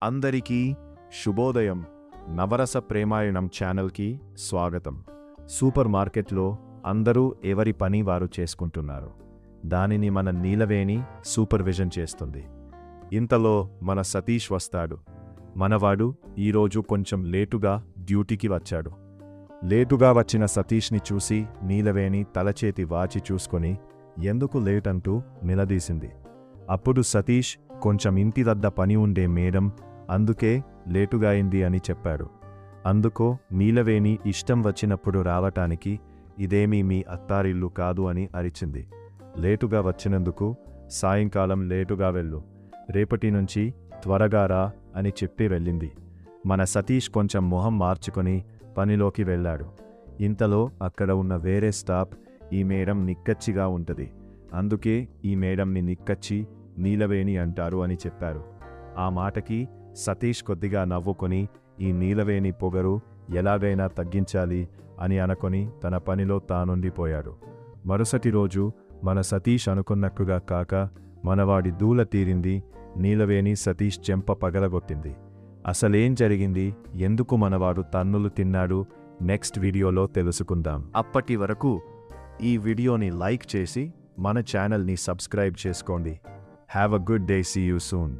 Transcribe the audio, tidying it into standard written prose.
అందరికీ శుభోదయం. నవరస ప్రేమాయణం ఛానల్కి స్వాగతం. సూపర్ మార్కెట్లో అందరూ ఎవరి పని వారు చేసుకుంటున్నారు. దానిని మన నీలవేణి సూపర్విజన్ చేస్తుంది. ఇంతలో మన సతీష్ వస్తాడు. మనవాడు ఈరోజు కొంచెం లేటుగా డ్యూటీకి వచ్చాడు. లేటుగా వచ్చిన సతీష్ని చూసి నీలవేణి తలచేతి వాచి చూసుకొని ఎందుకు లేట్ అంటూ నిలదీసింది. అప్పుడు సతీష్ కొంచెం ఇంటి వద్ద పని ఉండే మేడం, అందుకే లేటుగా అయింది అని చెప్పాడు. అందుకో నీలవేణి ఇష్టం వచ్చినప్పుడు రావటానికి ఇదేమీ మీ అత్తారిల్లు కాదు అని అరిచింది. లేటుగా వచ్చినందుకు సాయంకాలం లేటుగా వెళ్ళు, రేపటి నుంచి త్వరగా రా అని చెప్పి వెళ్ళింది. మన సతీష్ కొంచెం మొహం మార్చుకొని పనిలోకి వెళ్ళాడు. ఇంతలో అక్కడ ఉన్న వేరే స్టాఫ్, ఈ మేడం నిక్కచ్చిగా ఉంటది, అందుకే ఈ మేడంని నిక్కచ్చి నీలవేణి అంటారు అని చెప్పారు. ఆ మాటకి సతీష్ కొద్దిగా నవ్వుకొని ఈ నీలవేణి పొగరు ఎలాగైనా తగ్గించాలి అని అనుకొని తన పనిలో తానుండిపోయాడు. మరుసటి రోజు మన సతీష్ అనుకున్నట్టుగా కాక మనవాడి దూల తీరింది. నీలవేణి సతీష్ చెంప పగలగొట్టింది. అసలేం జరిగింది, ఎందుకు మనవాడు తన్నులు తిన్నాడు, నెక్స్ట్ వీడియోలో తెలుసుకుందాం. అప్పటి వరకు ఈ వీడియోని లైక్ చేసి మన ఛానల్ని సబ్స్క్రైబ్ చేసుకోండి. Have a good day. See you soon.